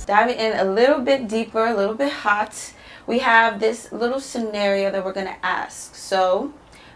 Diving in a little bit deeper, a little bit hot, we have this little scenario that we're going to ask. So,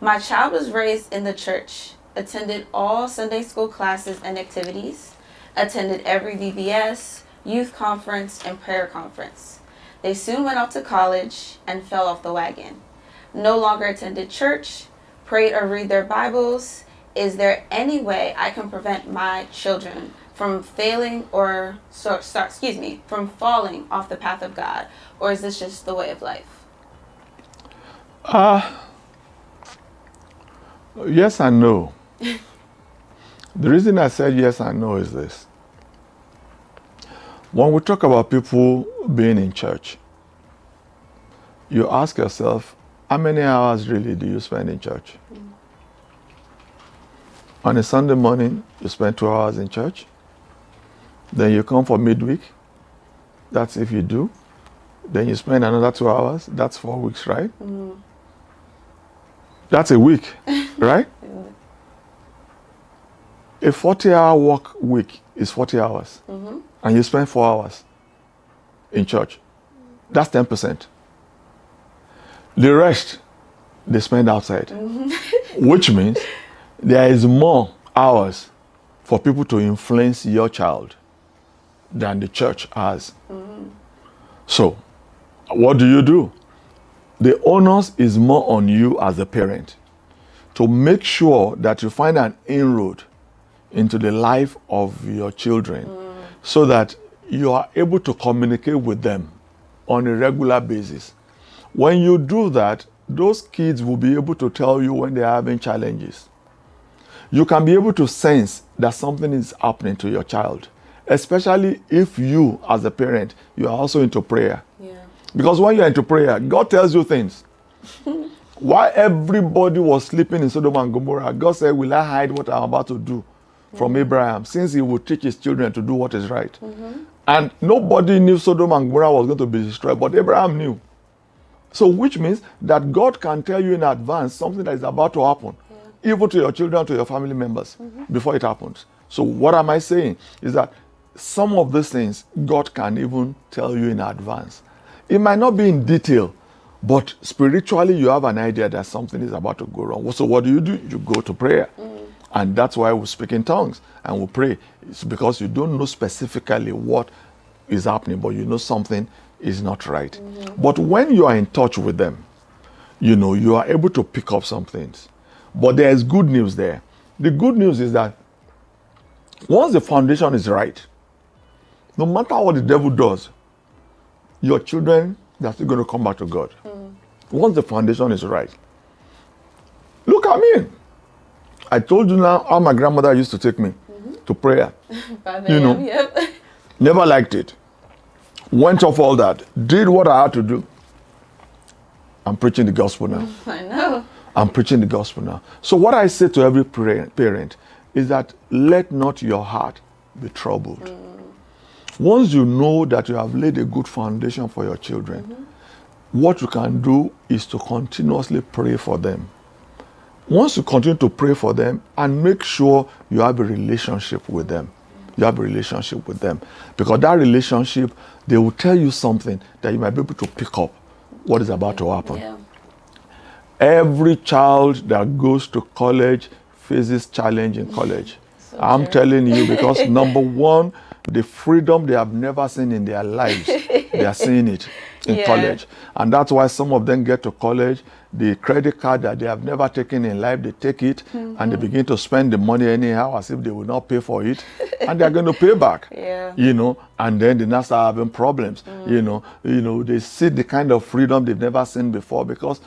my child was raised in the church, attended all Sunday school classes and activities, attended every VBS, youth conference, and prayer conference. They soon went off to college and fell off the wagon. No longer attended church, prayed or read their Bibles. Is there any way I can prevent my children from failing or from falling off the path of God? Or is this just the way of life? Yes and no. The reason I said yes and no is this. When we talk about people being in church, you ask yourself, how many hours really do you spend in church? On a Sunday morning, you spend 2 hours in church. Then you come for midweek. That's if you do. Then you spend another 2 hours. That's 4 weeks, right? That's a week, right? A 40-hour work week is 40 hours. And you spend 4 hours in church. That's 10%. The rest, they spend outside. Which means there is more hours for people to influence your child than the church has. So, what do? The onus is more on you as a parent to make sure that you find an inroad into the life of your children so that you are able to communicate with them on a regular basis. When you do that, those kids will be able to tell you when they're having challenges. You can be able to sense that something is happening to your child, especially if you, as a parent, you are also into prayer. Because when you're into prayer, God tells you things. While everybody was sleeping in Sodom and Gomorrah, God said, will I hide what I'm about to do from Abraham, since he will teach his children to do what is right? And nobody knew Sodom and Gomorrah was going to be destroyed, but Abraham knew. So which means that God can tell you in advance something that is about to happen, even to your children, to your family members, before it happens. So what am I saying? Is that some of these things, God can even tell you in advance. It might not be in detail, but spiritually you have an idea that something is about to go wrong. So what do? You go to prayer. And that's why we speak in tongues and we pray. It's because you don't know specifically what is happening, but you know something is not right. But when you are in touch with them, you are able to pick up some things. But there is good news there. The good news is that once the foundation is right, no matter what the devil does, your children, they're still going to come back to God. Once the foundation is right. Look at me. I told you now how my grandmother used to take me to prayer. Never liked it. Went off all that. Did what I had to do. I'm preaching the gospel now. I know. I'm preaching the gospel now. So what I say to every parent is that let not your heart be troubled. Once you know that you have laid a good foundation for your children, what you can do is to continuously pray for them. Once you continue to pray for them and make sure you have a relationship with them. You have a relationship with them. Because that relationship, they will tell you something that you might be able to pick up what is about to happen. Every child that goes to college faces challenge in college. I'm telling you, because number one, the freedom they have never seen in their lives, they are seeing it in college. And that's why some of them get to college, the credit card that they have never taken in life, they take it and they begin to spend the money anyhow as if they will not pay for it. And they're going to pay back, and then they now start having problems. They see the kind of freedom they've never seen before, because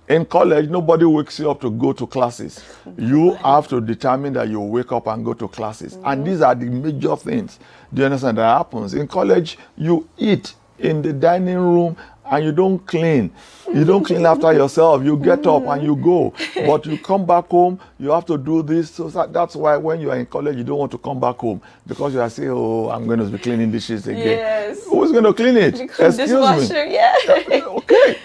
in college, nobody wakes you up to go to classes. You have to determine that you wake up and go to classes. And these are the major things. Do you understand that happens? In college, you eat in the dining room and you don't clean. You don't clean after yourself. You get up and you go. But you come back home, you have to do this. So that's why when you are in college, you don't want to come back home. Because you are saying, oh, I'm going to be cleaning dishes again. Yes. Who's going to clean it? Excuse dishwasher, me. Okay.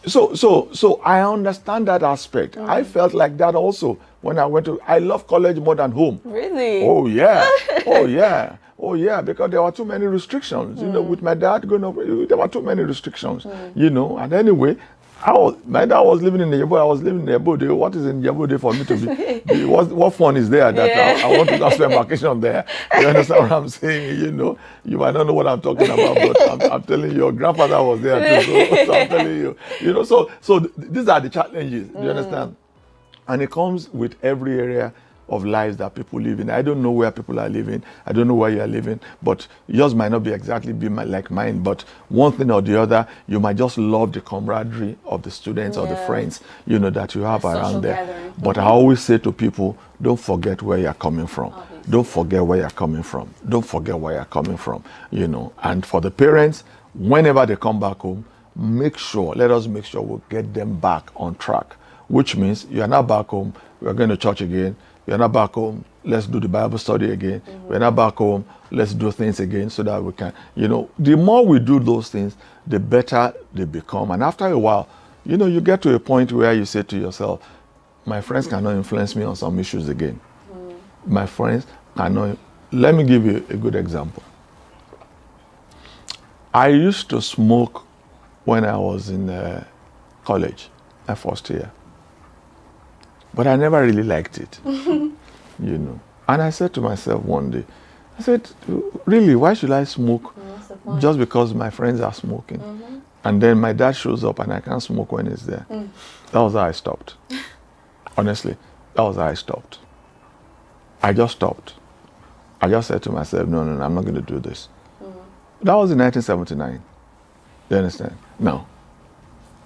So I understand that aspect. I felt like that also when I went to, I love college more than home. Really? Oh yeah. Oh yeah. Oh yeah, because there were too many restrictions. You know, with my dad going over, there were too many restrictions. You know, and anyway, my dad was living in Yabode. I was living in Yabode. What is in Yabode for me to be? What fun is there that I want to go spend vacation there? You understand what I'm saying? You know, you might not know what I'm talking about, but I'm telling you, your grandfather was there too. So I'm telling you, you know. So these are the challenges. Do you understand? And it comes with every area of lives that people live in. I don't know where people are living. I don't know where you are living, but yours might not be exactly like mine. But one thing or the other, you might just love the camaraderie of the students or the friends, you know, that you have around there. Gathering. But I always say to people, don't forget where you're coming from. Obviously. Don't forget where you're coming from. Don't forget where you're coming from, you know. And for the parents, whenever they come back home, let us make sure we get them back on track, which means you're not back home, we're going to church again. We're not back home, let's do the Bible study again. We're not back home, let's do things again so that we can, you know, the more we do those things, the better they become. And after a while, you know, you get to a point where you say to yourself, my friends cannot influence me on some issues again. My friends cannot. Let me give you a good example. I used to smoke when I was in college, my first year. But I never really liked it, you know. And I said to myself one day, I said, really, why should I smoke just because my friends are smoking? And then my dad shows up and I can't smoke when he's there. That was how I stopped. Honestly, that was how I stopped. I just stopped. I just said to myself, no, I'm not going to do this. That was in 1979. Do you understand? No.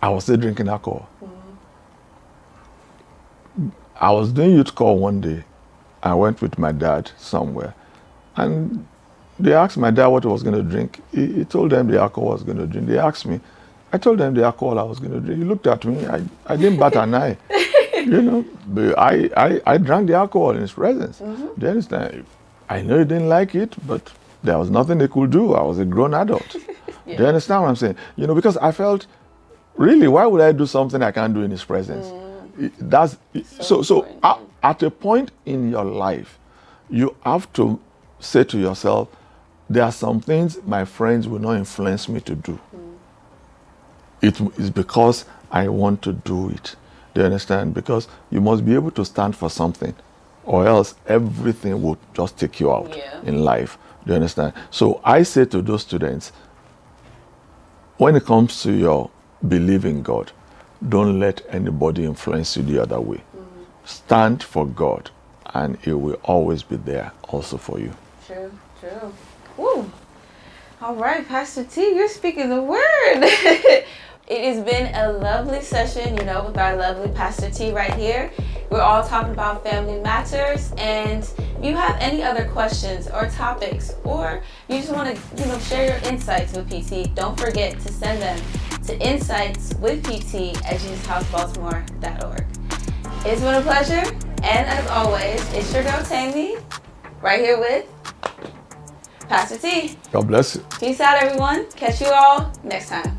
I was still drinking alcohol. I was doing youth call one day. I went with my dad somewhere. And they asked my dad what he was going to drink. He told them the alcohol I was going to drink. They asked me. I told them the alcohol I was going to drink. He looked at me. I didn't bat an eye. You know, but I drank the alcohol in his presence. Do you understand? I know he didn't like it, but there was nothing they could do. I was a grown adult. Yeah. Do you understand what I'm saying? You know, because I felt, really, why would I do something I can't do in his presence? That's so at a point in your life, you have to say to yourself, there are some things my friends will not influence me to do. It is because I want to do it. Do you understand? Because you must be able to stand for something, or else everything will just take you out in life. Do you understand? So I say to those students, when it comes to your belief in God, don't let anybody influence you the other way. Stand for God, and He will always be there also for you. True. Woo. All right, Pastor T, you're speaking the word. It has been a lovely session, you know, with our lovely Pastor T right here. We're all talking about family matters, and if you have any other questions or topics, or you just want to, you know, share your insights with PT, don't forget to send them to insightswithpt@jesushousebaltimore.org. It's been a pleasure, and as always, it's your girl Tammy, right here with Pastor T. God bless you. Peace out, everyone. Catch you all next time.